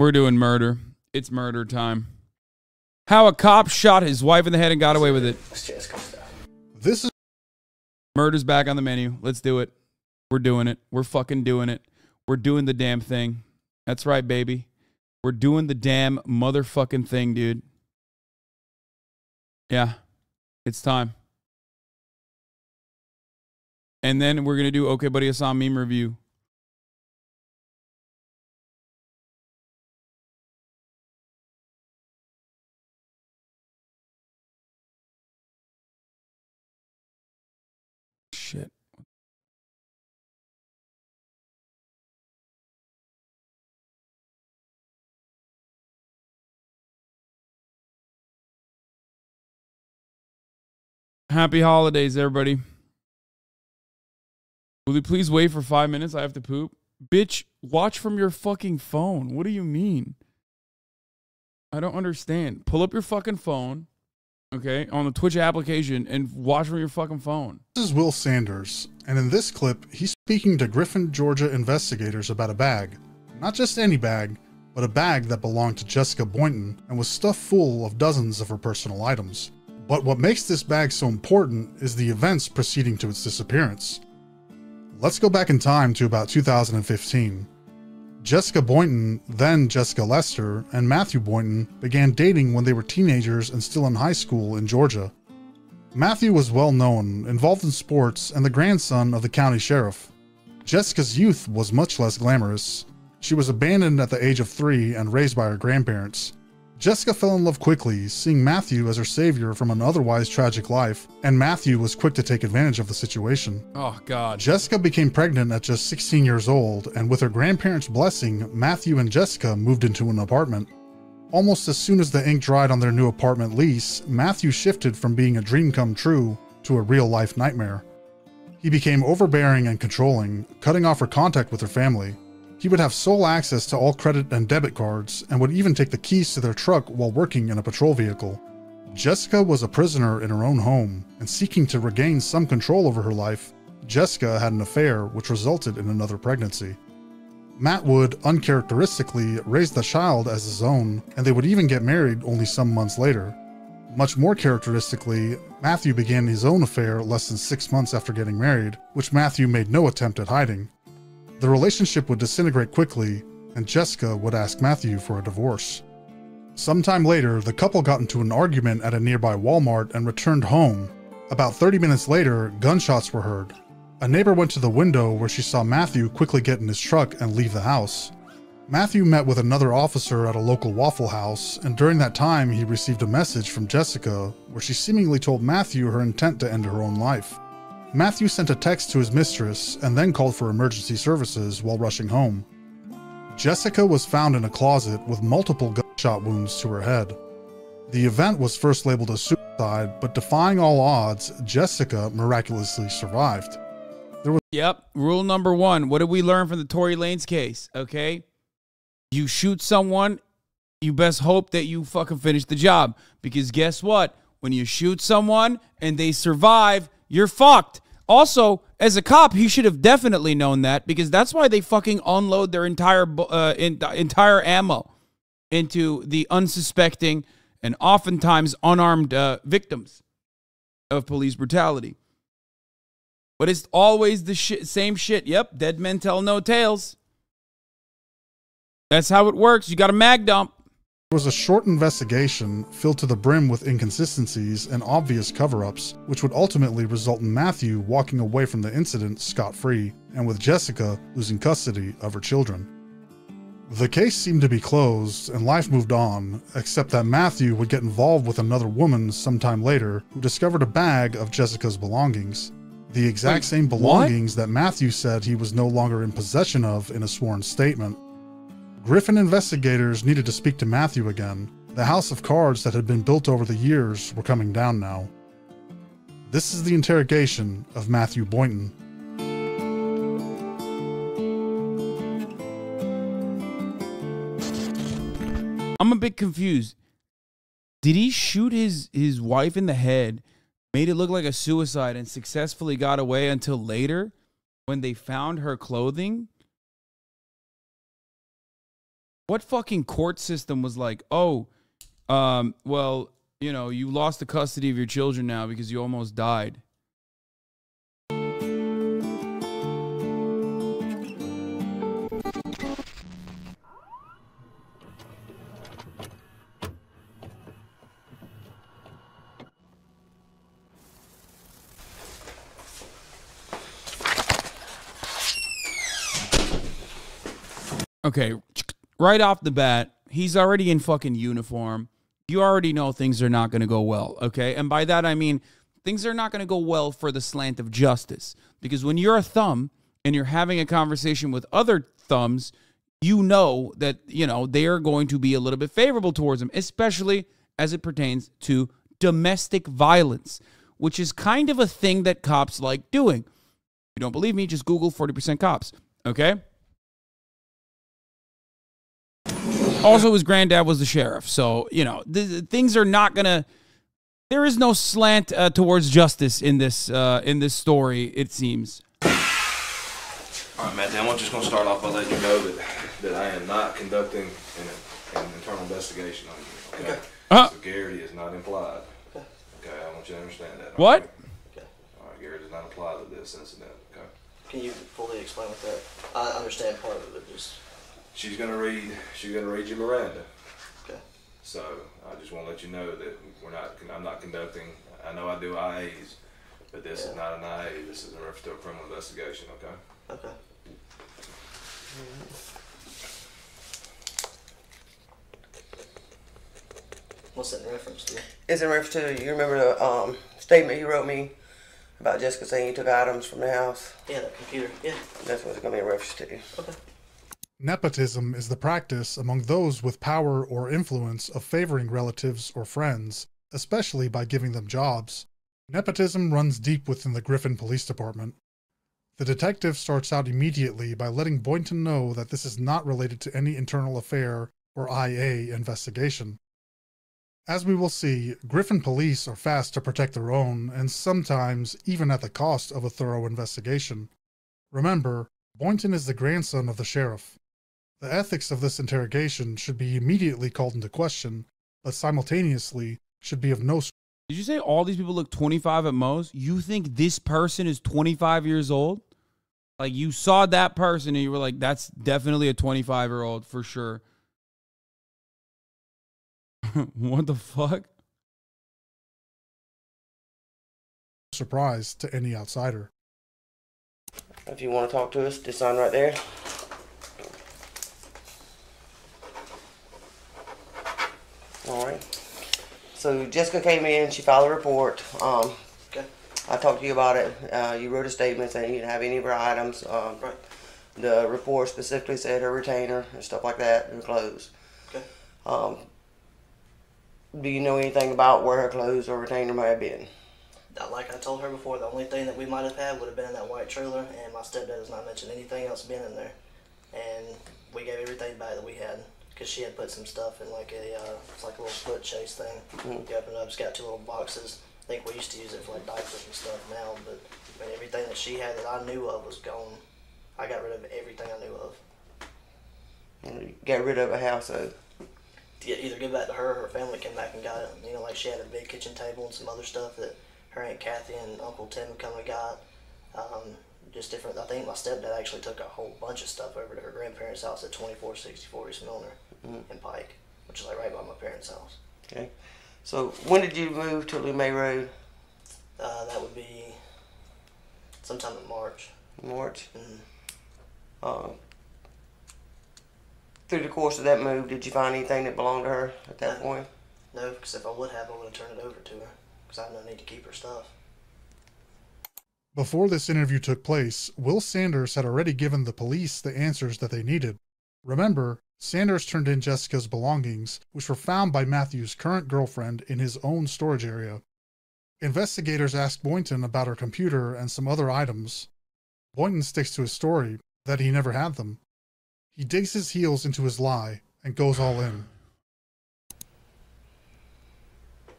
We're doing murder. It's murder time. How a cop shot his wife in the head and got away with it. This is Murder's back on the menu. Let's do it. We're doing it. We're fucking doing it. We're doing the damn thing. That's right, baby. We're doing the damn motherfucking thing, dude. Yeah. It's time. And then we're going to do Okay Buddy Hasan meme review. Shit. Happy holidays, everybody. Will you please wait for 5 minutes? I have to poop. Bitch, watch from your fucking phone. What do you mean? I don't understand. Pull up your fucking phone, okay, on the Twitch application and watch from your fucking phone. This is Will Sanders, and in this clip, he's speaking to Griffin, Georgia investigators about a bag. Not just any bag, but a bag that belonged to Jessica Boynton and was stuffed full of dozens of her personal items. But what makes this bag so important is the events preceding to its disappearance. Let's go back in time to about 2015. Jessica Boynton, then Jessica Lester, and Matthew Boynton began dating when they were teenagers and still in high school in Georgia. Matthew was well known, involved in sports, and the grandson of the county sheriff. Jessica's youth was much less glamorous. She was abandoned at the age of 3 and raised by her grandparents. Jessica fell in love quickly, seeing Matthew as her savior from an otherwise tragic life, and Matthew was quick to take advantage of the situation. Oh, God. Jessica became pregnant at just 16 years old, and with her grandparents' blessing, Matthew and Jessica moved into an apartment. Almost as soon as the ink dried on their new apartment lease, Matthew shifted from being a dream come true to a real-life nightmare. He became overbearing and controlling, cutting off her contact with her family. He would have sole access to all credit and debit cards, and would even take the keys to their truck while working in a patrol vehicle. Jessica was a prisoner in her own home, and seeking to regain some control over her life, Jessica had an affair which resulted in another pregnancy. Matt would, uncharacteristically, raise the child as his own, and they would even get married only some months later. Much more characteristically, Matthew began his own affair less than 6 months after getting married, which Matthew made no attempt at hiding. The relationship would disintegrate quickly, and Jessica would ask Matthew for a divorce. Sometime later, the couple got into an argument at a nearby Walmart and returned home. About 30 minutes later, gunshots were heard. A neighbor went to the window where she saw Matthew quickly get in his truck and leave the house. Matthew met with another officer at a local Waffle House, and during that time he received a message from Jessica where she seemingly told Matthew her intent to end her own life. Matthew sent a text to his mistress and then called for emergency services while rushing home. Jessica was found in a closet with multiple gunshot wounds to her head. The event was first labeled as suicide, but defying all odds, Jessica miraculously survived. Yep. Rule number 1. What did we learn from the Tory Lanez case? Okay. You shoot someone, you best hope that you fucking finish the job. Because guess what? When you shoot someone and they survive, you're fucked. Also, as a cop, he should have definitely known that, because that's why they fucking unload their entire ammo into the unsuspecting and oftentimes unarmed victims of police brutality. But it's always the same shit. Yep, dead men tell no tales. That's how it works. You got a mag dump. It was a short investigation filled to the brim with inconsistencies and obvious cover-ups, which would ultimately result in Matthew walking away from the incident scot-free, and with Jessica losing custody of her children. The case seemed to be closed, and life moved on, except that Matthew would get involved with another woman sometime later who discovered a bag of Jessica's belongings. The exact same belongings that Matthew said he was no longer in possession of in a sworn statement. Griffin investigators needed to speak to Matthew again. The house of cards that had been built over the years were coming down now. This is the interrogation of Matthew Boynton. I'm a bit confused. Did he shoot his wife in the head, made it look like a suicide, and successfully got away until later when they found her clothing? What fucking court system was like, oh, well, you know, you lost the custody of your children now because you almost died. Okay, right off the bat, he's already in fucking uniform. You already know things are not going to go well, okay? And by that, I mean things are not going to go well for the slant of justice. Because when you're a thumb and you're having a conversation with other thumbs, you know that, you know, they are going to be a little bit favorable towards him, especially as it pertains to domestic violence, which is kind of a thing that cops like doing. If you don't believe me, just Google 40% cops, okay? Also, his granddad was the sheriff. So, you know, things are not going to... There is no slant towards justice in this story, it seems. All right, Matthew, I'm just going to start off by letting you know that I am not conducting an internal investigation on you, okay? So Garrity is not implied. Okay, I want you to understand that. What? Okay. All right, Garrity does not apply to this incident, okay? Can you fully explain what that... I understand part of it, just... She's gonna read you Miranda. Okay. So I just want to let you know that I'm not conducting. I know I do IAs, but this is not an IA. This is in reference to a criminal investigation. Okay. Okay. What's that in reference to? It's in reference to, you remember the statement you wrote me about Jessica saying you took items from the house? Yeah, that computer. Yeah. That's what it's going to be in reference to. Okay. Nepotism is the practice among those with power or influence of favoring relatives or friends, especially by giving them jobs. Nepotism runs deep within the Griffin Police Department. The detective starts out immediately by letting Boynton know that this is not related to any internal affair or IA investigation. As we will see, Griffin police are fast to protect their own, and sometimes even at the cost of a thorough investigation. Remember, Boynton is the grandson of the sheriff. The ethics of this interrogation should be immediately called into question, but simultaneously should be of no... Did you say all these people look 25 at most? You think this person is 25 years old? Like, you saw that person and you were like, that's definitely a 25-year-old for sure. What the fuck? surprise to any outsider. If you want to talk to us, just sign right there. Alright. So Jessica came in, she filed a report. Okay. I talked to you about it. You wrote a statement saying you didn't have any of her items. Right. The report specifically said her retainer and stuff like that, her clothes. Okay. Do you know anything about where her clothes or retainer might have been? Like I told her before, the only thing that we might have had would have been in that white trailer, and my stepdad has not mentioned anything else being in there. And we gave everything back that we had, because she had put some stuff in like a, it's like a little foot chase thing. You open it up, it's got two little boxes. I think we used to use it for like diapers and stuff now, but I mean, everything that she had that I knew of was gone. I got rid of everything I knew of. You got rid of a house, so. To either give back to her or her family came back and got it. You know, like she had a big kitchen table and some other stuff that her Aunt Kathy and Uncle Tim come and got. Just different. I think my stepdad actually took a whole bunch of stuff over to her grandparents' house at 2464 East Milner in Pike, which is like right by my parents' house. Okay. So when did you move to Lumet Road? That would be sometime in March. March. Mm-hmm. Through the course of that move, did you find anything that belonged to her at that point? No, because if I would have, I would have turned it over to her, because I have no need to keep her stuff. Before this interview took place, Will Sanders had already given the police the answers that they needed. Remember, Sanders turned in Jessica's belongings, which were found by Matthew's current girlfriend in his own storage area. Investigators asked Boynton about her computer and some other items. Boynton sticks to his story that he never had them. He digs his heels into his lie and goes all in.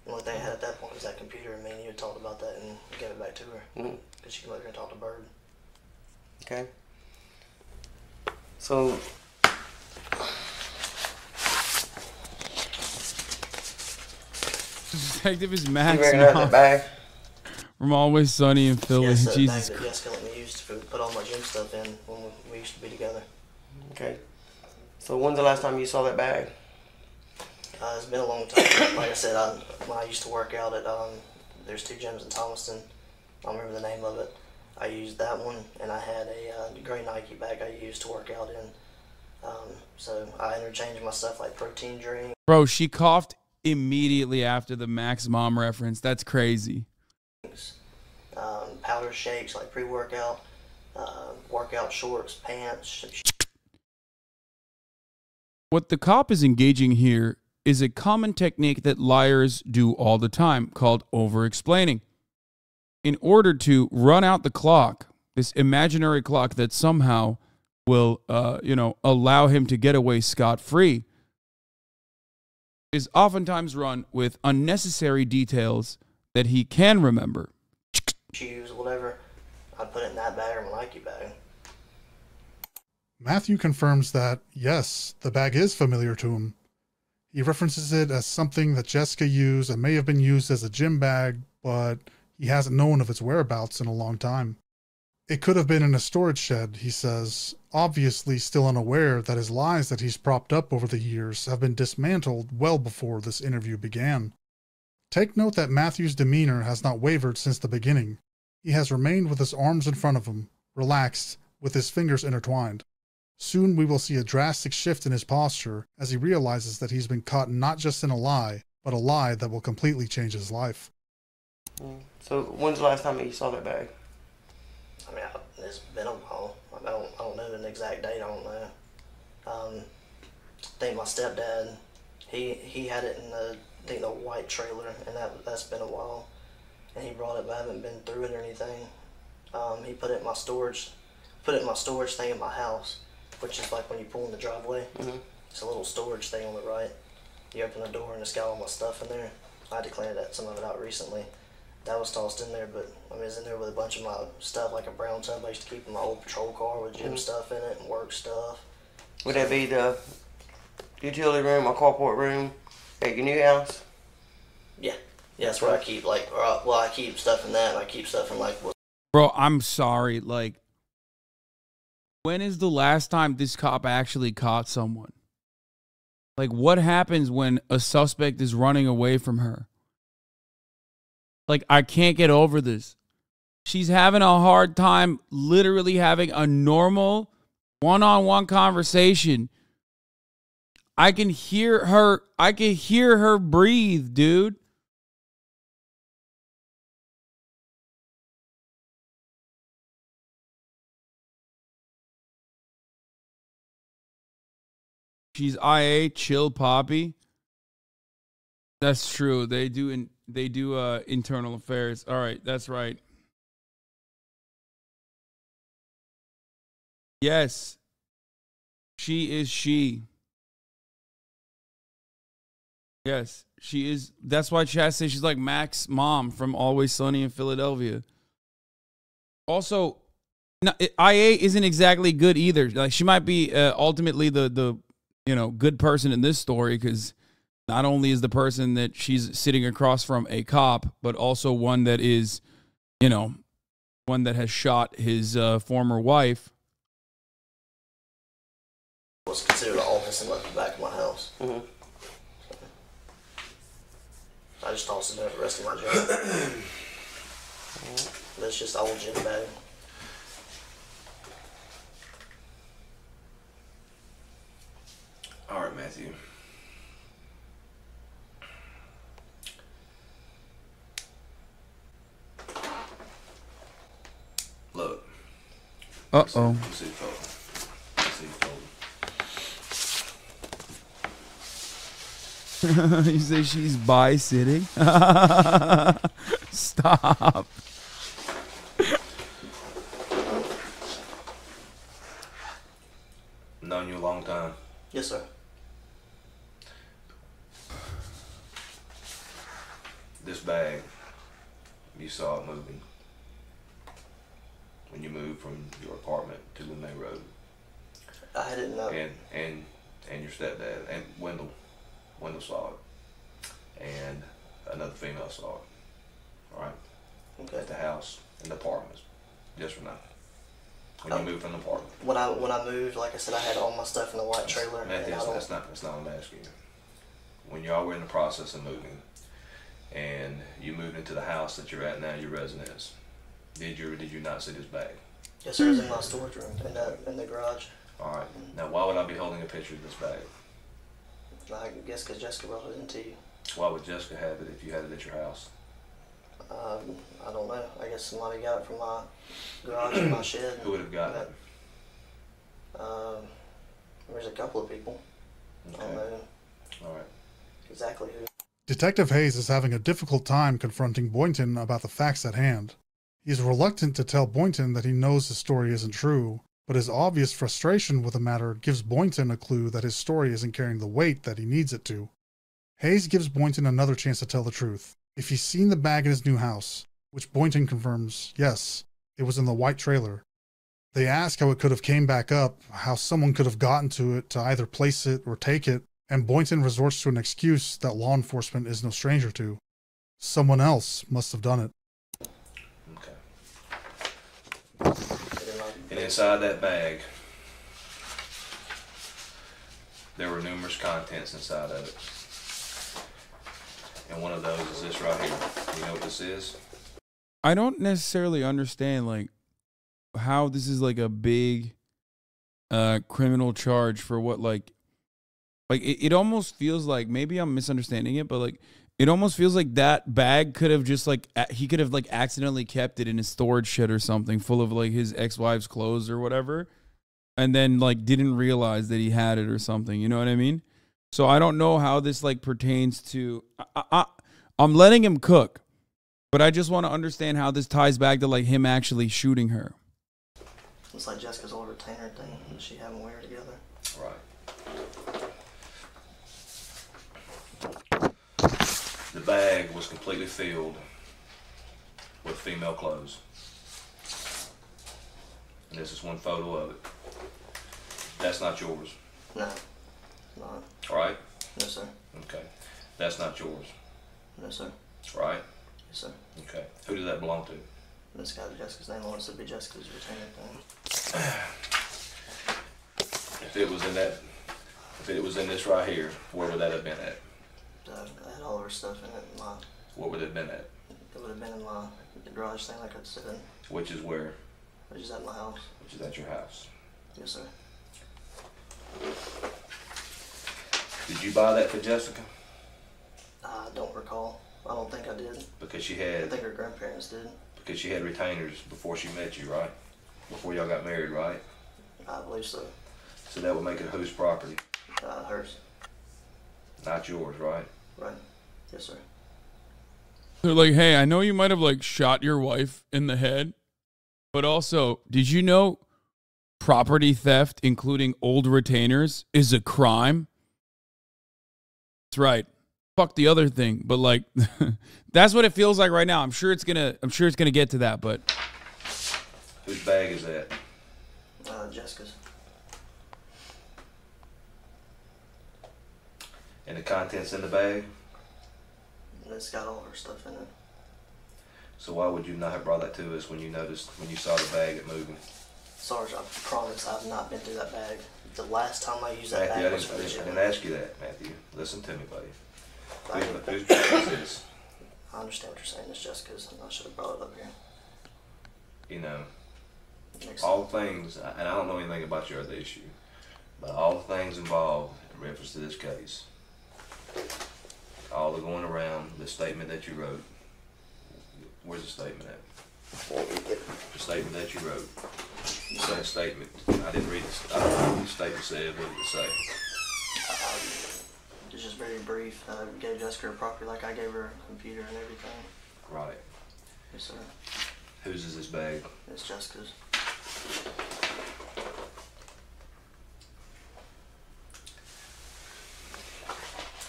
The only thing I had at that point was that computer, and me and you had talked about that and gave it back to her. Because she could let her and talk to Bird. Okay. So, Detective is You Max recognize that bag? from Always Sunny in Philly. Yes, the Jesus bag that Christ. Jessica let me use to put all my gym stuff in when we used to be together. Okay. So when's the last time you saw that bag? It's been a long time. Like I said, when I used to work out at, there's 2 gyms in Thomaston. I don't remember the name of it. I used that one, and I had a gray Nike bag I used to work out in. So I interchanged my stuff like protein drink. Bro, she coughed immediately after the Max Mom reference. That's crazy. Powder shakes like pre-workout, workout shorts, pants. What the cop is engaging here is a common technique that liars do all the time called over-explaining. In order to run out the clock, this imaginary clock that somehow will, allow him to get away scot-free, is oftentimes run with unnecessary details that he can remember. Shoes, whatever. I'd put it in that bag or my Nike bag. Matthew confirms that, yes, the bag is familiar to him. He references it as something that Jessica used and may have been used as a gym bag, but he hasn't known of its whereabouts in a long time. It could have been in a storage shed, he says, obviously still unaware that his lies that he's propped up over the years have been dismantled well before this interview began. Take note that Matthew's demeanor has not wavered since the beginning. He has remained with his arms in front of him, relaxed, with his fingers intertwined. Soon we will see a drastic shift in his posture as he realizes that he's been caught not just in a lie, but a lie that will completely change his life. So when's the last time you saw that bag? I mean, it's been a while. I don't know an exact date. I don't know. I think my stepdad, he had it in the white trailer, and that's been a while. And he brought it, but I haven't been through it or anything. He put it in my storage thing in my house, which is like when you pull in the driveway. Mm-hmm. It's a little storage thing on the right. You open the door and it's got all my stuff in there. I had to clean some of it out recently. That was tossed in there, but I mean, it's in there with a bunch of my stuff, like a brown tub I used to keep in my old patrol car with gym stuff in it and work stuff. Would that be the utility room or carport room at your new house? Yeah, that's where I keep I keep stuff in that, and I keep stuff in Bro, I'm sorry. Like, when is the last time this cop actually caught someone? Like, what happens when a suspect is running away from her? Like, I can't get over this. She's having a hard time literally having a normal one-on-one conversation. I can hear her breathe, dude. She's IA, chill poppy. That's true. They do internal affairs. All right, that's right. Yes. She is she. Yes, she is. That's why Chad says she's like Mac's mom from Always Sunny in Philadelphia. Also, IA isn't exactly good either. Like, she might be ultimately the good person in this story, because not only is the person that she's sitting across from a cop, but also one that is, one that has shot his former wife. What's considered an office and left the back of my house. Mm-hmm. I just tossed it in the rest of my gym. That's just an old gym bag. All right, Matthew. Look. Uh-oh. Let's see you fold. You say she's bi-sitting? Stop. Known you a long time. Yes, sir. This bag, you saw it moving when you moved from your apartment to the main road. I didn't know. And your stepdad and Wendell saw it. And another female saw it. All right. Okay. At the house, in the apartment. Yes or no? When you moved from the apartment. When I moved, like I said, I had all my stuff in the white trailer. Matthew, that's not what I'm asking you. When y'all were in the process of moving, and you moved into the house that you're at now, your residence, did you or did you not see this bag? Yes, sir. It was in my storage room in the garage. All right. Now, why would I be holding a picture of this bag? I guess because Jessica brought it into you. Why would Jessica have it if you had it at your house? I don't know. I guess somebody got it from my garage and my shed. Who would have gotten it? There's a couple of people. Okay. I don't know All right. exactly who. Detective Hayes is having a difficult time confronting Boynton about the facts at hand. He is reluctant to tell Boynton that he knows his story isn't true, but his obvious frustration with the matter gives Boynton a clue that his story isn't carrying the weight that he needs it to. Hayes gives Boynton another chance to tell the truth. If he's seen the bag in his new house, which Boynton confirms, yes, it was in the white trailer. They ask how it could have came back up, how someone could have gotten to it to either place it or take it, and Boynton resorts to an excuse that law enforcement is no stranger to. Someone else must have done it. Okay. And inside that bag, there were numerous contents inside of it. And one of those is this right here. You know what this is? I don't necessarily understand like how this is like a big criminal charge for what like it almost feels like, maybe I'm misunderstanding it, but like it almost feels like that bag could have just like he could have like accidentally kept it in his storage shed or something full of like his ex-wife's clothes or whatever, and then like didn't realize that he had it or something, you know what I mean? So I don't know how this like pertains to I'm letting him cook, but I just want to understand how this ties back to like him actually shooting her. It's like Jessica's old retainer thing that she had when we were together. Right. The bag was completely filled with female clothes. And this is one photo of it. That's not yours. No, not. All right? No, sir. Okay. That's not yours. No, sir. Right? Yes, sir. Okay. Who does that belong to? This guy's Jessica's name. Wants to be Jessica's retainer thing. If it was in this right here, where would that have been at? I had all of her stuff in it. What would it have been at? It would have been in my garage thing, like I said, Which is where? which is at my house. Which is at your house. Yes, sir. Did you buy that for Jessica? I don't recall. I don't think I did. Because she I had think her grandparents did. because she had retainers before she met you, right? Before y'all got married, right? I believe so. So that would make it whose property? Hers. Not yours, right? Right. Yes, sir. They're like, hey, I know you might have like shot your wife in the head, but also, did you know property theft, including old retainers, is a crime? That's right. Fuck the other thing, but like, that's what it feels like right now. I'm sure it's gonna get to that, but Whose bag is that? Jessica's. And the contents in the bag? And it's got all her stuff in it. So why would you not have brought that to us when you saw the bag at moving? Sarge, I promise I've not been through that bag. The last time I used that Matthew, bag was for the I gym. didn't ask you that, Matthew. Listen to me, buddy. I Whose bag is this? understand what you're saying. It's Jessica's, and I should have brought it up here. You know, Next all things, and I don't know anything about your other issue, but all the things involved in reference to this case, all the going around, the statement that you wrote, where's the statement at? The statement that you wrote. You said statement. I didn't read it. I don't know what the statement said. What did it say? It's just very brief. I gave Jessica her property like I gave her a computer and everything. Right. Yes, sir. Whose is this bag? It's Jessica's.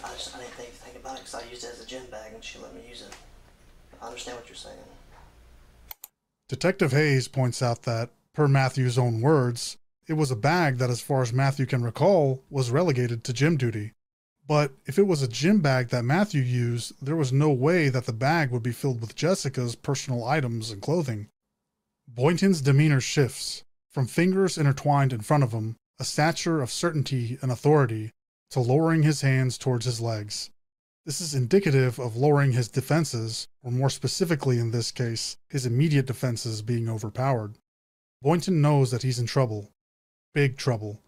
I didn't think about it because I used it as a gym bag and she let me use it. I understand what you're saying. Detective Hayes points out that, per Matthew's own words, it was a bag that, as far as Matthew can recall, was relegated to gym duty. But if it was a gym bag that Matthew used, there was no way that the bag would be filled with Jessica's personal items and clothing. Boynton's demeanor shifts, from fingers intertwined in front of him, a stature of certainty and authority, to lowering his hands towards his legs. This is indicative of lowering his defenses, or more specifically in this case, his immediate defenses being overpowered. Boynton knows that he's in trouble. Big trouble.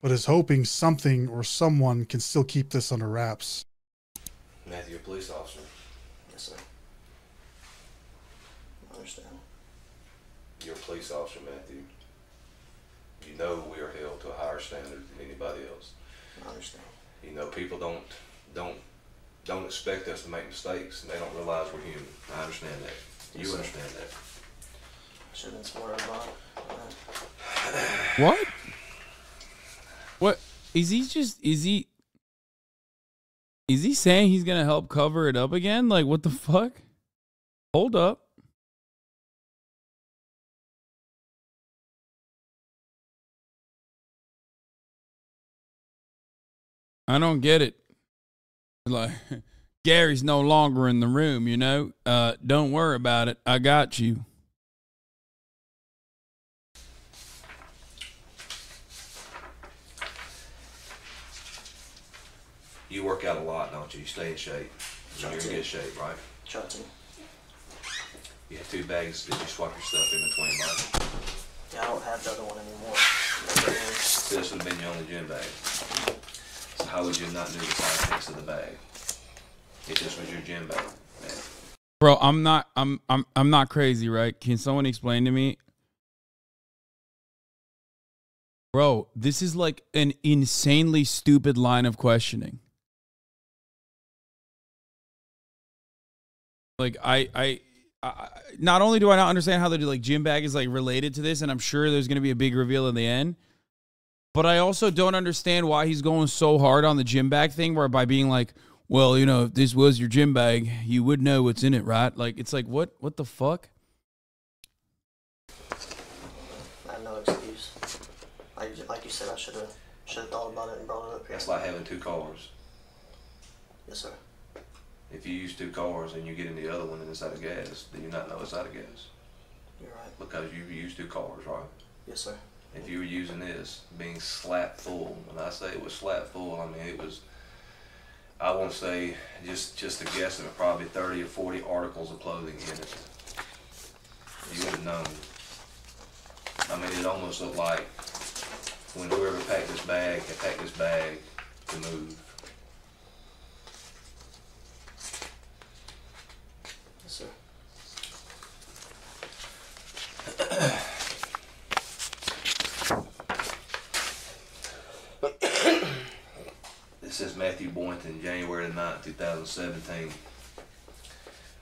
But is hoping something or someone can still keep this under wraps. Matthew, a police officer. Yes, sir. I understand. You're a police officer, Matthew. You know we are held to a higher standard than anybody else. I understand. You know, people don't expect us to make mistakes, and they don't realize we're human. I understand that. Yes, You sir. understand that. I should have been smarter about it. What? What is he saying he's gonna help cover it up again? Like, what the fuck? Hold up. I don't get it. Like, Gary's no longer in the room, you know? Don't worry about it. I got you. You work out a lot, don't you? You stay in shape. Try You're in to. good shape, right? Try to. You have 2 bags. Did you swap your stuff in between, right? Yeah, I don't have the other one anymore. This would have been your only gym bag. So how would you not know the contents of the bag? It just was your gym bag, man. Bro, I'm not crazy, right? Can someone explain to me? Bro, this is like an insanely stupid line of questioning. Like, I not only do I not understand how the like gym bag is like related to this, and I'm sure there's going to be a big reveal in the end, but I also don't understand why he's going so hard on the gym bag thing, where by being like, well, you know, if this was your gym bag, you would know what's in it, right? Like, it's like, what the fuck? I have no excuse. Like you said, I should have thought about it and brought it up here. That's like having 2 cars. Yes, sir. If you use 2 cars and you get in the other one and it's out of gas, do you not know it's out of gas? You're right. Because you use 2 cars, right? Yes, sir. If you were using this, being slap full, when I say it was slap full, I mean it was, I want to say, just a guess, of probably 30 or 40 articles of clothing in it. You would have known. I mean, it almost looked like when whoever packed this bag had packed this bag to move. Yes, sir. This says Matthew Boynton, January 9th, 2017.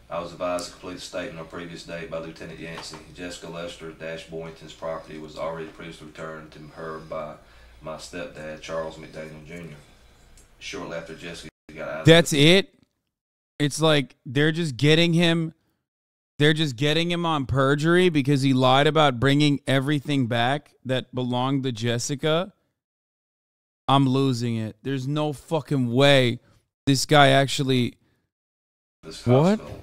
I was advised to complete a statement on previous date by Lieutenant Yancey. Jessica Lester Dash Boynton's property was already previously returned to her by my stepdad, Charles McDaniel Jr. Shortly after Jessica got out of That's it? It's like they're just getting him on perjury because he lied about bringing everything back that belonged to Jessica. I'm losing it. There's no fucking way this guy actually... this What? hospital.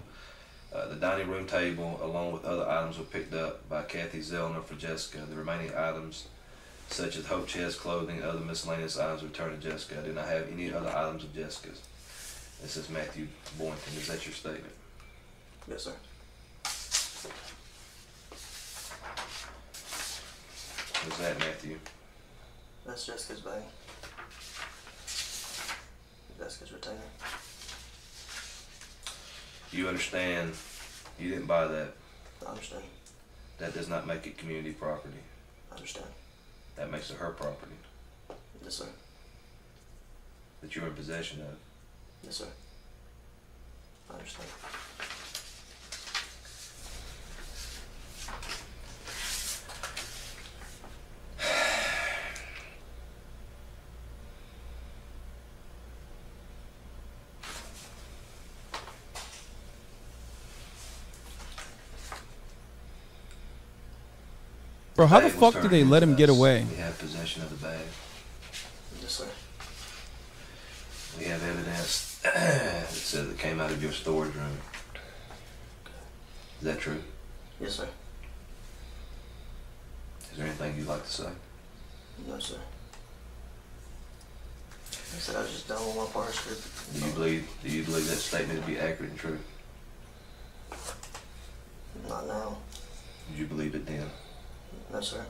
The dining room table, along with other items, were picked up by Kathy Zellner for Jessica. The remaining items, such as Hope Chest clothing and other miscellaneous items, returned to Jessica. I did not have any other items of Jessica's. This is Matthew Boynton. Is that your statement? Yes, sir. What's that, Matthew? That's Jessica's bag. Jessica's retainer. You understand you didn't buy that. I understand. That does not make it community property. I understand. That makes it her property Yes, sir. that you're in possession of. Yes, sir. I understand. Bro, how the Bag was fuck did turned they in let to him get us. away? We have possession of the bag. Yes, sir. We have evidence that says it came out of your storage room. Is that true? Yes, sir. Is there anything you'd like to say? No, sir. I said I was just done with my part script. Do you believe that statement to be accurate and true? Not now. Did you believe it then? No, sir.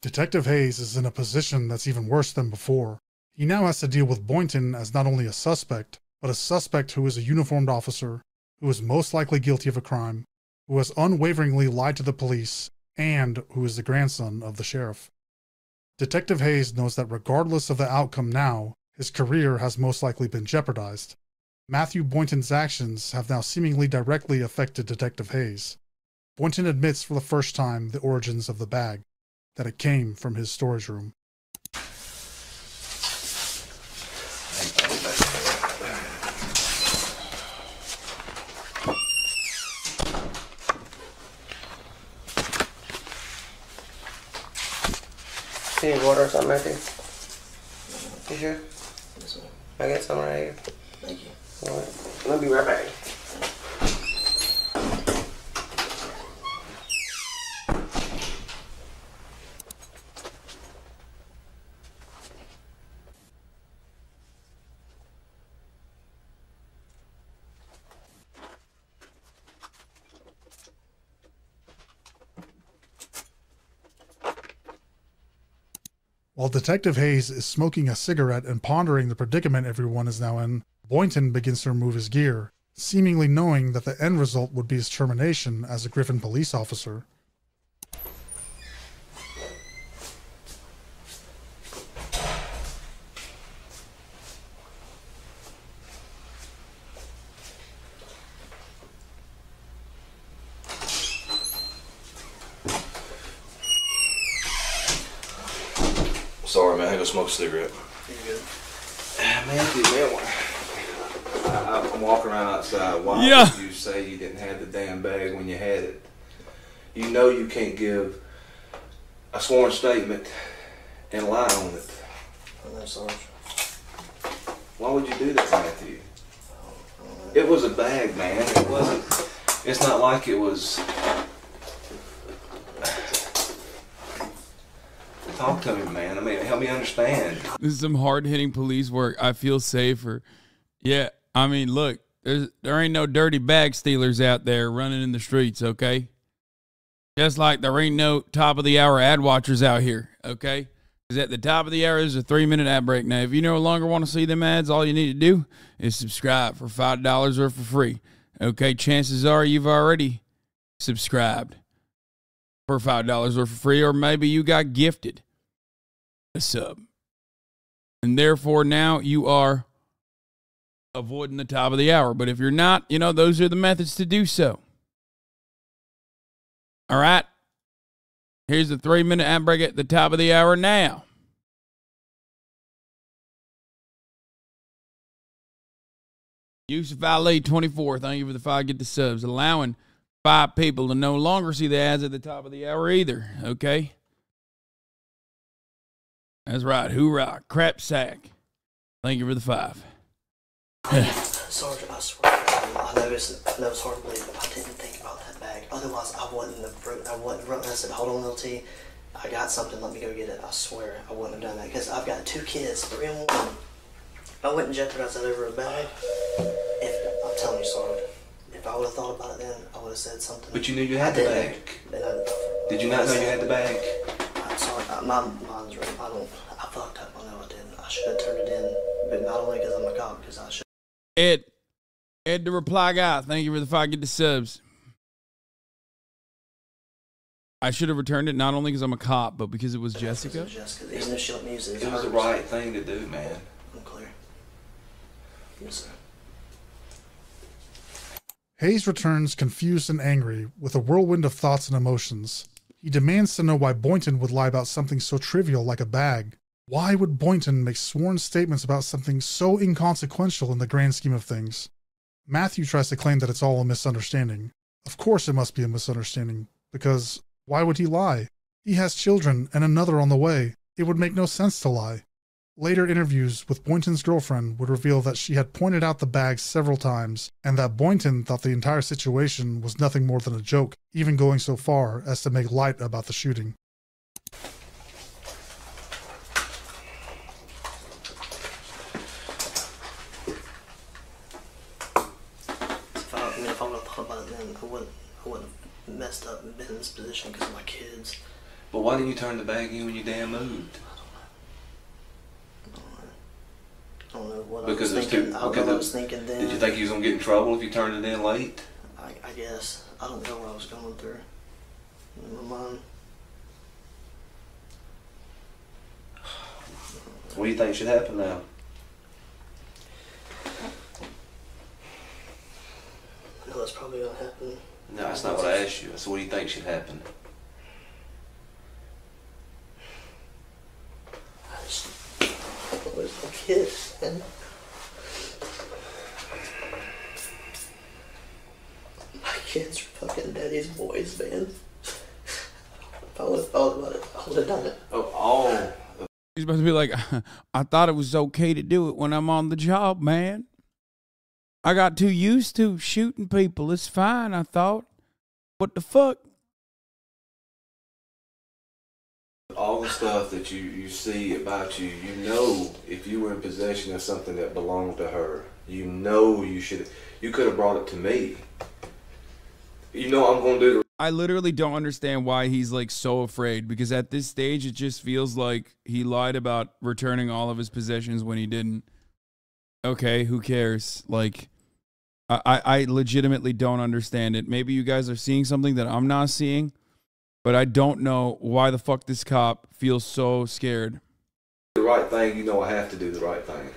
Detective Hayes is in a position that's even worse than before. He now has to deal with Boynton as not only a suspect, but a suspect who is a uniformed officer, who is most likely guilty of a crime, who has unwaveringly lied to the police, and who is the grandson of the sheriff. Detective Hayes knows that regardless of the outcome now, his career has most likely been jeopardized. Matthew Boynton's actions have now seemingly directly affected Detective Hayes. Boynton admits for the first time the origins of the bag, that it came from his storage room. You need water or something, Matthew? You sure? Yes, sir. I got some right here. Thank you. All right. I'll be right back. While Detective Hayes is smoking a cigarette and pondering the predicament everyone is now in, Boynton begins to remove his gear, seemingly knowing that the end result would be his termination as a Griffin police officer. Sorry, man. I had to smoke a cigarette. You're good. I'm walking around outside. Why would you say you didn't have the damn bag when you had it? You know you can't give a sworn statement and lie on it. I know, Sarge. Why would you do that, Matthew? It was a bag, man. It wasn't. It's not like it was. Talk to me, man. I mean, help me understand. This is some hard-hitting police work. I feel safer. Yeah, I mean, look, there ain't no dirty bag stealers out there running in the streets, okay? Just like there ain't no top-of-the-hour ad watchers out here, okay? Because at the top of the hour is a 3-minute ad break. Now, if you no longer want to see them ads, all you need to do is subscribe for $5 or for free, okay? Chances are you've already subscribed for $5 or for free, or maybe you got gifted a sub. And therefore, now you are avoiding the top of the hour. But if you're not, you know, those are the methods to do so. All right. Here's the 3-minute ad break at the top of the hour now. Yusuf Ali 24, thank you for the 5 get the subs, allowing 5 people to no longer see the ads at the top of the hour either, okay? That's right, hoorah, crap sack. Thank you for the 5. Sarge, I swear, I know it's hard to believe, but I didn't think about that bag. Otherwise, I wouldn't have wrote. I said, hold on, little T. I got something, let me go get it. I swear I wouldn't have done that because I've got 2 kids, 3 and 1. I wouldn't jeopardize that over a bag. I'm telling you, Sarge, if I would have thought about it then, I would have said something. But you knew you had the bag. Did you not know you had the bag? I'm sorry, my mind's right. I fucked up. I know I didn't. I should have turned it in, but not only because I'm a cop, because I should. Ed the reply guy, thank you for the 5 get the subs. I should have returned it not only because I'm a cop, but because it was Jessica. It was Jessica. Even if she let me use it. It was the right thing to do, man. I'm clear. Yes, sir. Hayes returns confused and angry, with a whirlwind of thoughts and emotions. He demands to know why Boynton would lie about something so trivial like a bag. Why would Boynton make sworn statements about something so inconsequential in the grand scheme of things? Matthew tries to claim that it's all a misunderstanding. Of course it must be a misunderstanding, because why would he lie? He has children and another on the way. It would make no sense to lie. Later interviews with Boynton's girlfriend would reveal that she had pointed out the bag several times, and that Boynton thought the entire situation was nothing more than a joke, even going so far as to make light about the shooting. If I would have thought about it then, I wouldn't have messed up and been in this position because of my kids. But why didn't you turn the bag in when you damn moved? I don't know what Because I was thinking. I don't know what I was thinking then. Did you think you was gonna get in trouble if you turned it in late? I guess. I don't know what I was going through in my mind. What do you think should happen now? I know that's probably gonna happen. No, that's not what I asked you. So what do you think should happen? Where's my kids, man? My kids are fucking daddy's boys, man. If I would have thought about it, I would have done it. Oh, He's about to be like, I thought it was okay to do it when I'm on the job, man. I got too used to shooting people. It's fine, I thought. What the fuck? all the stuff that you see about you, you know, if you were in possession of something that belonged to her, you know you could have brought it to me. You know I'm going to do it. I literally don't understand why he's like so afraid, because at this stage it just feels like he lied about returning all of his possessions when he didn't. Okay, who cares? Like, I legitimately don't understand it. Maybe you guys are seeing something that I'm not seeing, but I don't know why the fuck this cop feels so scared. The right thing, you know I have to do the right thing.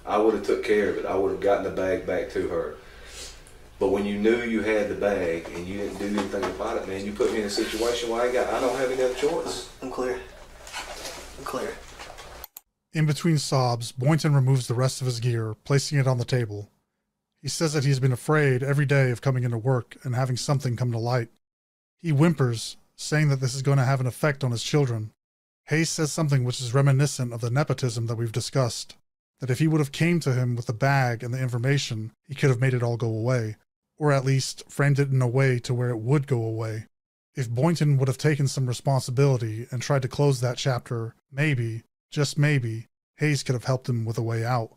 I would have took care of it. I would have gotten the bag back to her. But when you knew you had the bag and you didn't do anything about it, man, you put me in a situation where I don't have any other choice. I'm clear. I'm clear. In between sobs, Boynton removes the rest of his gear, placing it on the table. He says that he's been afraid every day of coming into work and having something come to light. He whimpers, saying that this is going to have an effect on his children. Hayes says something which is reminiscent of the nepotism that we've discussed, that if he would have came to him with the bag and the information, he could have made it all go away, or at least framed it in a way to where it would go away. If Boynton would have taken some responsibility and tried to close that chapter, maybe, just maybe, Hayes could have helped him with a way out.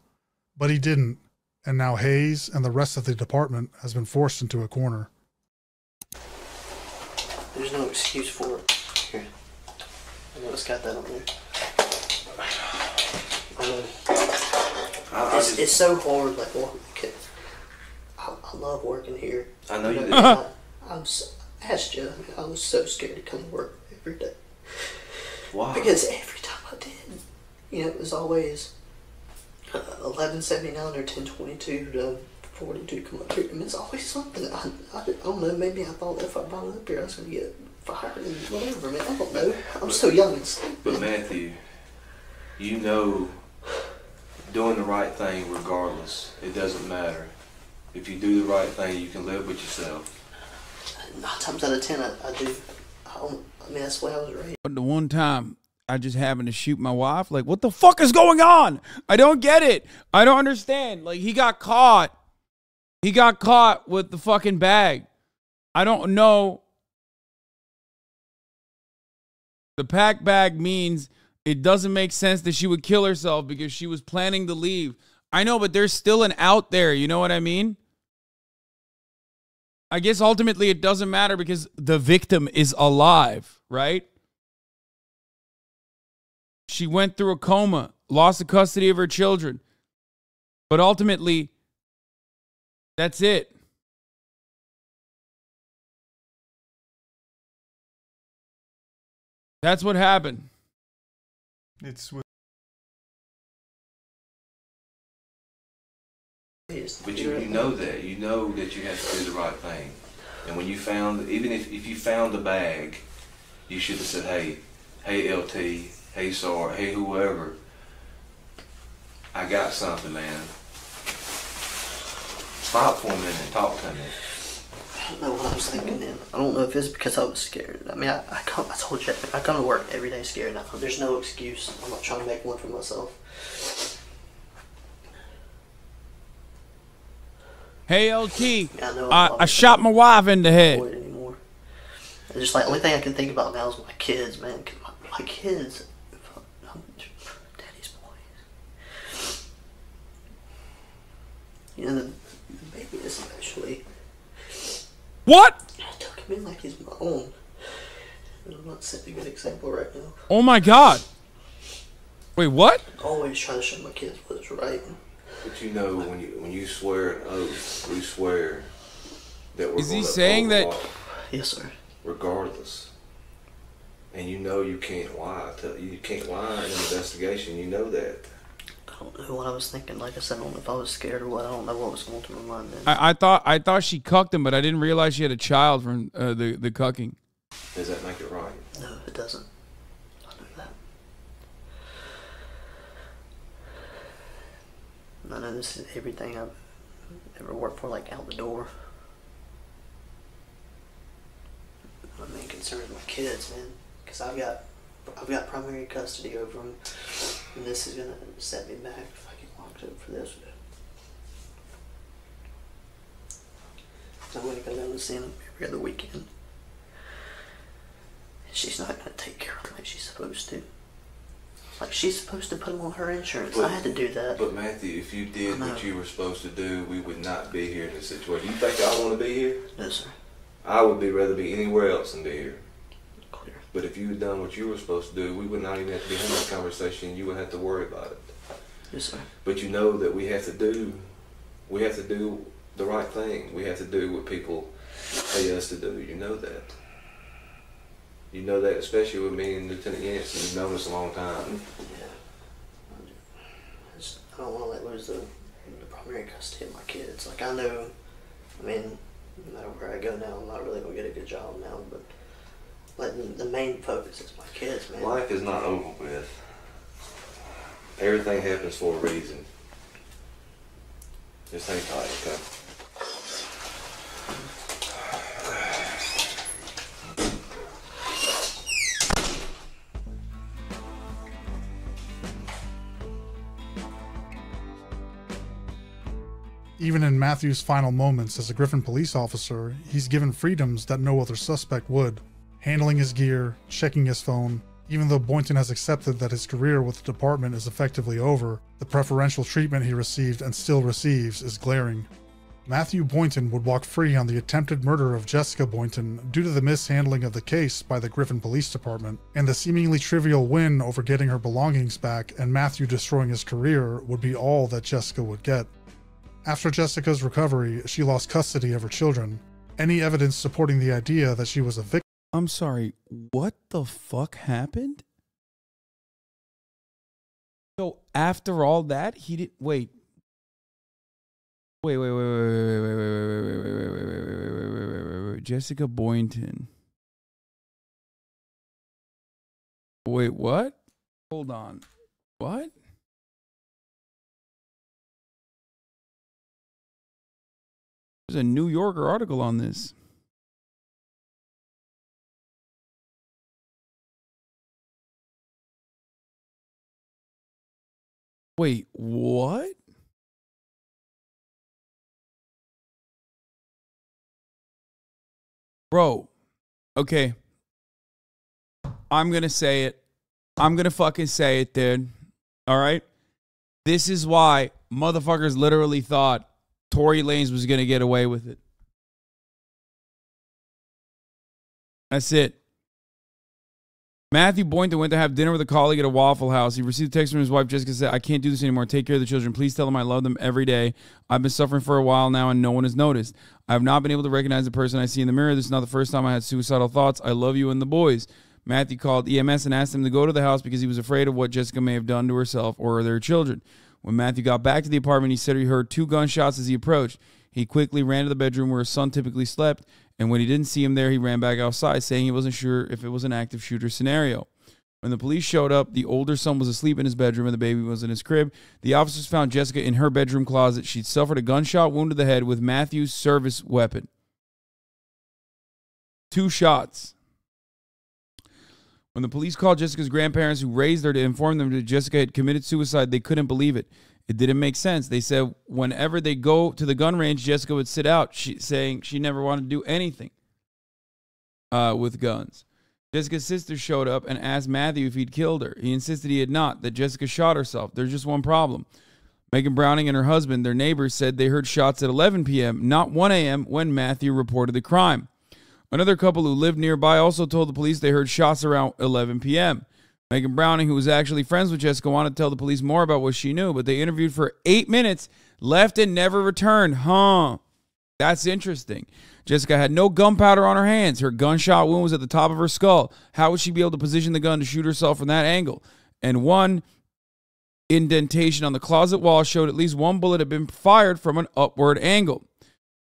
But he didn't, and now Hayes and the rest of the department has been forced into a corner. There's no excuse for it. Here. I know it's got that on there. I know. It's so hard, like, I love working here. I know you do. I asked you, I was so scared to come to work every day. Why? Because every time I did, you know, it was always 11:79 or 10:22 to 42 come up here. I mean, it's always something. I don't know, maybe I thought if I brought it up here, I was going to get fired and whatever, man. I don't know. I'm so young and stupid. But Matthew, you know, doing the right thing regardless, it doesn't matter. If you do the right thing, you can live with yourself. 9 times out of 10, I do. I mean, that's the way I was raised. But the one time I just happened to shoot my wife, like, what the fuck is going on? I don't get it. I don't understand. Like, he got caught. He got caught with the fucking bag. I don't know. The pack bag means it doesn't make sense that she would kill herself because she was planning to leave. I know, but there's still an out there. You know what I mean? I guess ultimately it doesn't matter because the victim is alive, right? She went through a coma, lost the custody of her children. But ultimately, that's it. That's what happened. But you know that. You know that you have to do the right thing. And when you found, even if you found the bag, you should have said, hey LT, hey SAR, hey whoever, I got something, man. Stop for a minute and talk to me. don't know what I was thinking then. I don't know if it's because I was scared. I mean, I told you, I come to work every day scared now. There's no excuse. I'm not trying to make one for myself. Hey, LT, Yeah, I know I shot my wife in the head. Anymore. It's just like, the only thing I can think about now is my kids, man. 'Cause my kids, daddy's boys. You know, the baby especially. What? I took him in like he's my own. And I'm not setting a good example right now. Oh my God. Wait, what? I always try to show my kids what's right. But you know, when you swear an oath, we swear that we're Is he gonna saying uphold the that- law Yes, sir. regardless. And you know you can't lie. You can't lie in an investigation. You know that. I don't know what I was thinking. Like I said, I don't know if I was scared or what. I don't know what was going through my mind then. I thought she cucked him, but I didn't realize she had a child from the cucking. Does that make it right? No, it doesn't. I know that. And I know this is everything I've ever worked for, like out the door. My main concern is my kids, man, because I've got primary custody over them, and this is gonna set me back if I get locked up for this. So I'm gonna go down and see them every other weekend. She's not gonna take care of them like she's supposed to. Like, she's supposed to put them on her insurance. I had to do that. But Matthew, if you did what you were supposed to do, we would not be here in this situation. You think I want to be here? No, sir. I would rather be anywhere else than be here. Clear. But if you had done what you were supposed to do, we would not even have to be having this conversation. You wouldn't have to worry about it. Yes, sir. But you know that we have to do the right thing. We have to do what people pay us to do. You know that. You know that, especially with me and Lieutenant Yancey. You've known us a long time. Yeah. I don't want to lose the primary custody of my kids. Like, I know, I mean, no matter where I go now, I'm not really going to get a good job now, but like, the main focus is my kids, man. Life is not over with. Everything happens for a reason. Just hang tight, okay? Even in Matthew's final moments as a Griffin police officer, he's given freedoms that no other suspect would. Handling his gear, checking his phone. Even though Boynton has accepted that his career with the department is effectively over, the preferential treatment he received and still receives is glaring. Matthew Boynton would walk free on the attempted murder of Jessica Boynton due to the mishandling of the case by the Griffin Police Department, and the seemingly trivial win over getting her belongings back and Matthew destroying his career would be all that Jessica would get. After Jessica's recovery, she lost custody of her children. Any evidence supporting the idea that she was a victim. I'm sorry, what the fuck happened? So after all that, he did wait. Jessica Boynton. Wait, what? Hold on. What? There's a New Yorker article on this. Wait, what? Bro, okay. I'm gonna say it. I'm gonna fucking say it, dude. All right? This is why motherfuckers literally thought Tory Lanez was gonna get away with it. That's it. Matthew Boynton went to have dinner with a colleague at a Waffle House. He received a text from his wife, Jessica, said, I can't do this anymore. Take care of the children. Please tell them I love them every day. I've been suffering for a while now and no one has noticed. I have not been able to recognize the person I see in the mirror. This is not the first time I had suicidal thoughts. I love you and the boys. Matthew called EMS and asked them to go to the house because he was afraid of what Jessica may have done to herself or their children. When Matthew got back to the apartment, he said he heard 2 gunshots as he approached. He quickly ran to the bedroom where his son typically slept, and when he didn't see him there, he ran back outside, saying he wasn't sure if it was an active shooter scenario. When the police showed up, the older son was asleep in his bedroom and the baby was in his crib. The officers found Jessica in her bedroom closet. She'd suffered a gunshot wound to the head with Matthew's service weapon. 2 shots. When the police called Jessica's grandparents, who raised her, to inform them that Jessica had committed suicide, they couldn't believe it. It didn't make sense. They said whenever they go to the gun range, Jessica would sit out, saying she never wanted to do anything with guns. Jessica's sister showed up and asked Matthew if he'd killed her. He insisted he had not, that Jessica shot herself. There's just one problem. Megan Browning and her husband, their neighbors, said they heard shots at 11 p.m., not 1 a.m., when Matthew reported the crime. Another couple who lived nearby also told the police they heard shots around 11 p.m. Megan Browning, who was actually friends with Jessica, wanted to tell the police more about what she knew, but they interviewed for 8 minutes, left, and never returned. That's interesting. Jessica had no gunpowder on her hands. Her gunshot wound was at the top of her skull. How would she be able to position the gun to shoot herself from that angle? And one indentation on the closet wall showed at least one bullet had been fired from an upward angle.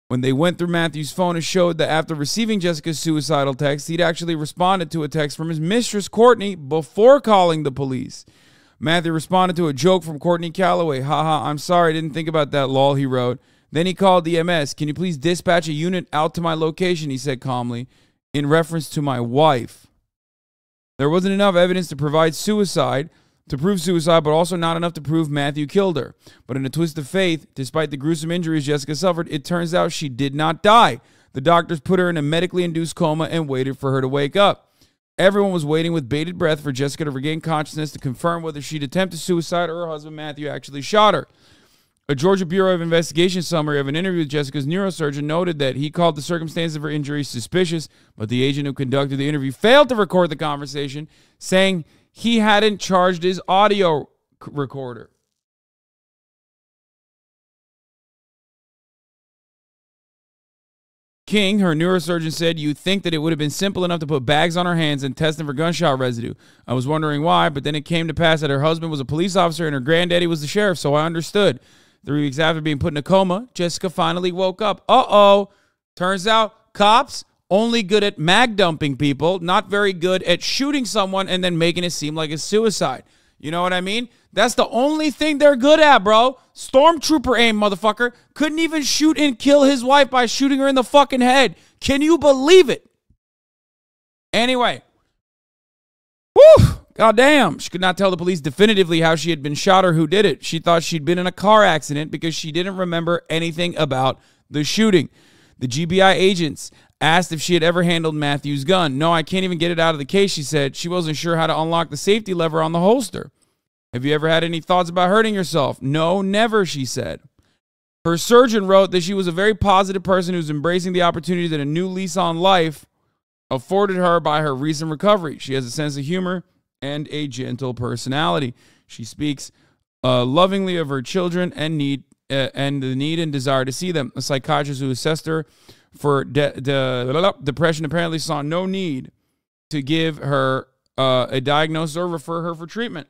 When they went through Matthew's phone, it showed that after receiving Jessica's suicidal text, he'd actually responded to a text from his mistress, Courtney, before calling the police. Matthew responded to a joke from Courtney Calloway. Haha, I'm sorry, I didn't think about that, lol, he wrote. Then he called the MS. Can you please dispatch a unit out to my location, he said calmly, in reference to my wife. There wasn't enough evidence to prove suicide, but also not enough to prove Matthew killed her. But in a twist of fate, despite the gruesome injuries Jessica suffered, it turns out she did not die. The doctors put her in a medically induced coma and waited for her to wake up. Everyone was waiting with bated breath for Jessica to regain consciousness to confirm whether she'd attempted suicide or her husband Matthew actually shot her. A Georgia Bureau of Investigation summary of an interview with Jessica's neurosurgeon noted that he called the circumstances of her injury suspicious, but the agent who conducted the interview failed to record the conversation, saying he hadn't charged his audio recorder. King, her neurosurgeon, said, "You'd think that it would have been simple enough to put bags on her hands and test them for gunshot residue. I was wondering why, but then it came to pass that her husband was a police officer and her granddaddy was the sheriff, so I understood." 3 weeks after being put in a coma, Jessica finally woke up. Turns out cops only good at mag dumping people, not very good at shooting someone and then making it seem like it's suicide. You know what I mean? That's the only thing they're good at, bro. Stormtrooper aim, motherfucker. Couldn't even shoot and kill his wife by shooting her in the fucking head. Can you believe it? Anyway. Woo! Goddamn. She could not tell the police definitively how she had been shot or who did it. She thought she'd been in a car accident because she didn't remember anything about the shooting. The GBI agents asked if she had ever handled Matthew's gun. "No, I can't even get it out of the case," she said. She wasn't sure how to unlock the safety lever on the holster. "Have you ever had any thoughts about hurting yourself?" "No, never," she said. Her surgeon wrote that she was a very positive person who's embracing the opportunity that a new lease on life afforded her by her recent recovery. She has a sense of humor and a gentle personality. She speaks lovingly of her children and the need and desire to see them. A psychiatrist who assessed her for depression apparently saw no need to give her a diagnosis or refer her for treatment.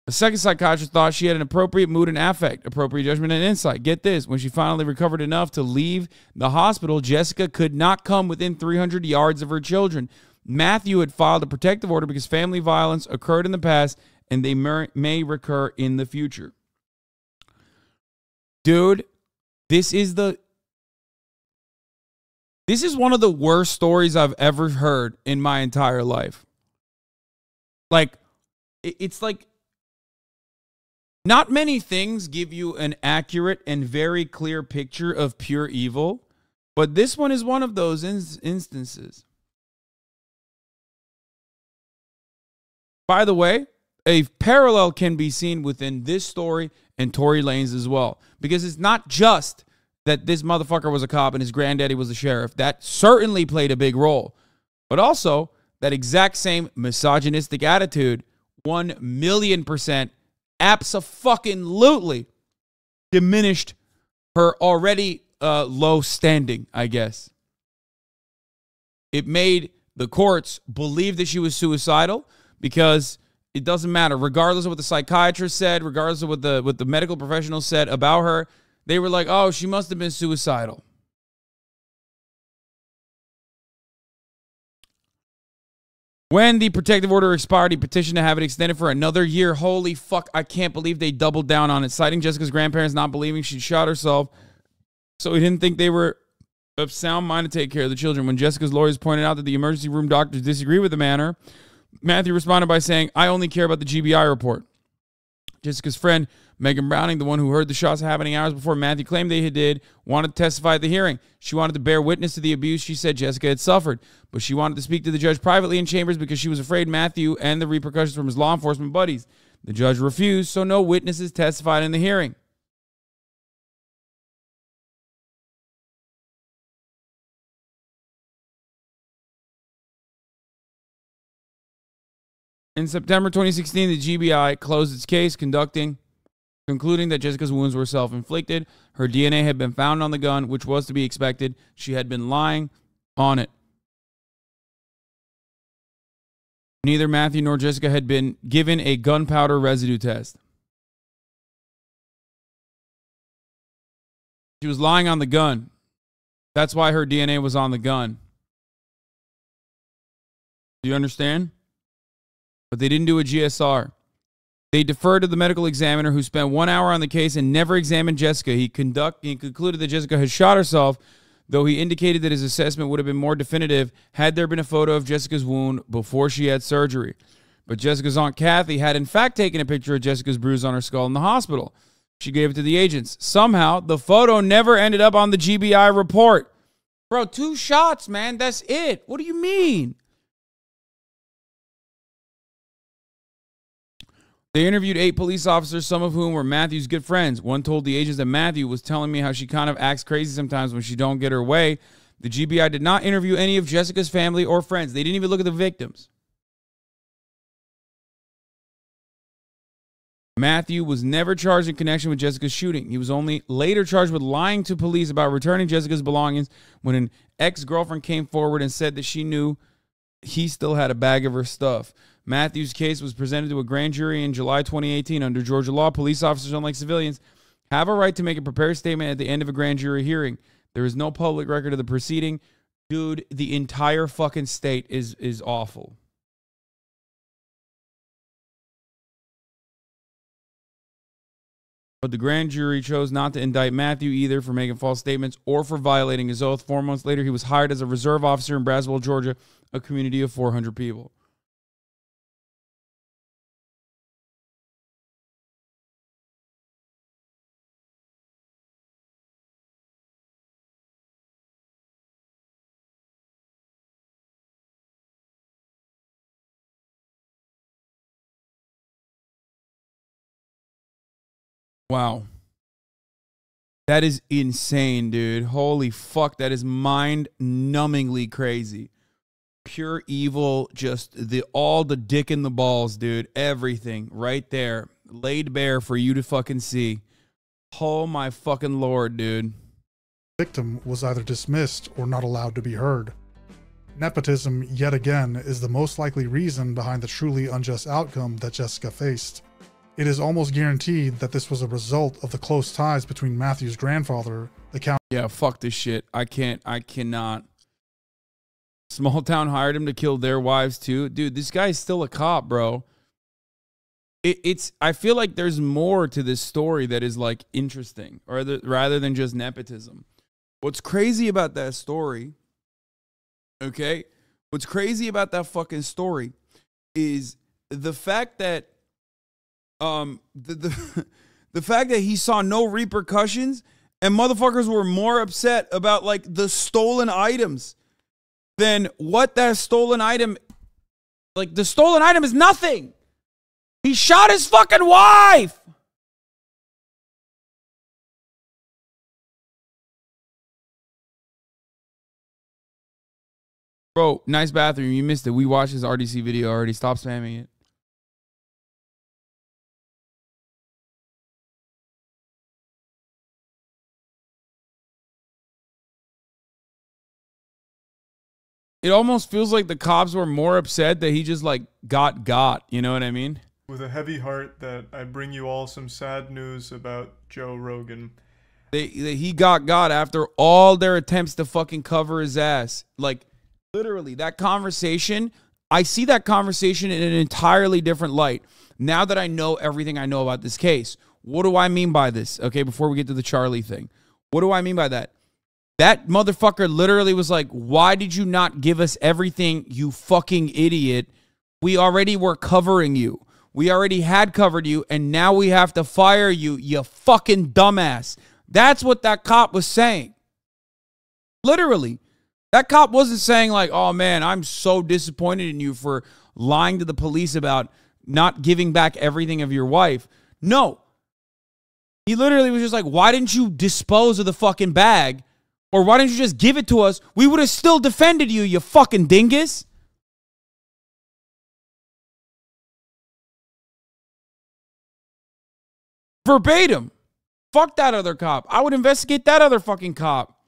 A second psychiatrist thought she had an appropriate mood and affect, appropriate judgment and insight. Get this, when she finally recovered enough to leave the hospital, Jessica could not come within 300 yards of her children. Matthew had filed a protective order because family violence occurred in the past and they may recur in the future. Dude, this is one of the worst stories I've ever heard in my entire life. Like, it's like, not many things give you an accurate and very clear picture of pure evil, but this one is one of those instances. By the way, a parallel can be seen within this story and Tory Lanez as well, because it's not just that this motherfucker was a cop and his granddaddy was a sheriff. That certainly played a big role, but also that exact same misogynistic attitude, 1,000,000% abso-fucking-lutely diminished her already low standing, I guess. It made the courts believe that she was suicidal because it doesn't matter. Regardless of what the psychiatrist said, regardless of what the medical professionals said about her, they were like, oh, she must have been suicidal. When the protective order expired, he petitioned to have it extended for another year. Holy fuck, I can't believe they doubled down on it, citing Jessica's grandparents not believing she shot herself. So he didn't think they were of sound mind to take care of the children. When Jessica's lawyers pointed out that the emergency room doctors disagree with the manner, Matthew responded by saying, I only care about the GBI report. Jessica's friend, Megan Browning, the one who heard the shots happening hours before Matthew claimed they did, wanted to testify at the hearing. She wanted to bear witness to the abuse she said Jessica had suffered, but she wanted to speak to the judge privately in chambers because she was afraid Matthew and the repercussions from his law enforcement buddies. The judge refused, so no witnesses testified in the hearing. In September 2016, the GBI closed its case, concluding that Jessica's wounds were self-inflicted. Her DNA had been found on the gun, which was to be expected. She had been lying on it. Neither Matthew nor Jessica had been given a gunpowder residue test. She was lying on the gun. That's why her DNA was on the gun. Do you understand? But they didn't do a GSR. They deferred to the medical examiner who spent 1 hour on the case and never examined Jessica. He concluded that Jessica had shot herself, though he indicated that his assessment would have been more definitive had there been a photo of Jessica's wound before she had surgery. But Jessica's Aunt Kathy had in fact taken a picture of Jessica's bruise on her skull in the hospital. She gave it to the agents. Somehow, the photo never ended up on the GBI report. Bro, 2 shots, man. That's it. What do you mean? They interviewed 8 police officers, some of whom were Matthew's good friends. One told the agents that Matthew was telling me how she kind of acts crazy sometimes when she don't get her way. The GBI did not interview any of Jessica's family or friends. They didn't even look at the victims. Matthew was never charged in connection with Jessica's shooting. He was only later charged with lying to police about returning Jessica's belongings when an ex-girlfriend came forward and said that she knew he still had a bag of her stuff. Matthew's case was presented to a grand jury in July 2018. Under Georgia law, police officers, unlike civilians, have a right to make a prepared statement at the end of a grand jury hearing. There is no public record of the proceeding. Dude, the entire fucking state is awful. But the grand jury chose not to indict Matthew either for making false statements or for violating his oath. 4 months later, he was hired as a reserve officer in Braswell, Georgia, a community of 400 people. Wow. That is insane, dude. Holy fuck. That is mind-numbingly crazy. Pure evil, just all the dick in the balls, dude. Everything right there. Laid bare for you to fucking see. Oh my fucking Lord, dude. Victim was either dismissed or not allowed to be heard. Nepotism, yet again, is the most likely reason behind the truly unjust outcome that Jessica faced. It is almost guaranteed that this was a result of the close ties between Matthew's grandfather, the county. Yeah, fuck this shit. I cannot. Small town hired him to kill their wives too. Dude, this guy's still a cop, bro. I feel like there's more to this story that is like interesting, or rather than just nepotism. What's crazy about that story, okay? What's crazy about that fucking story is the fact that the fact that he saw no repercussions and motherfuckers were more upset about like the stolen items than what that stolen item, like the stolen item is nothing. He shot his fucking wife. Bro, nice bathroom. You missed it. We watched his RDC video already. Stop spamming it. It almost feels like the cops were more upset that he just like got, you know what I mean? With a heavy heart that I bring you all some sad news about Joe Rogan. He got after all their attempts to fucking cover his ass. Like literally that conversation, I see that conversation in an entirely different light. Now that I know everything I know about this case, what do I mean by this? Okay, before we get to the Charlie thing. What do I mean by that? That motherfucker literally was like, why did you not give us everything, you fucking idiot? We already were covering you. We already had covered you, and now we have to fire you, you fucking dumbass. That's what that cop was saying. Literally. That cop wasn't saying like, oh man, I'm so disappointed in you for lying to the police about not giving back everything of your wife. No. He literally was just like, why didn't you dispose of the fucking bag? Or why didn't you just give it to us? We would have still defended you, you fucking dingus. Verbatim. Fuck that other cop. I would investigate that other fucking cop.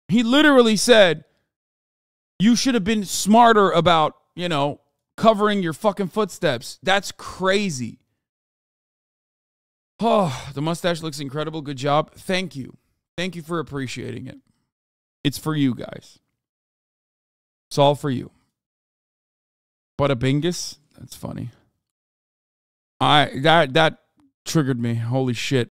He literally said, you should have been smarter about, you know, covering your fucking footsteps. That's crazy. Oh, the mustache looks incredible. Good job. Thank you. Thank you for appreciating it. It's for you guys. It's all for you. But a bingus? That's funny. That triggered me. Holy shit.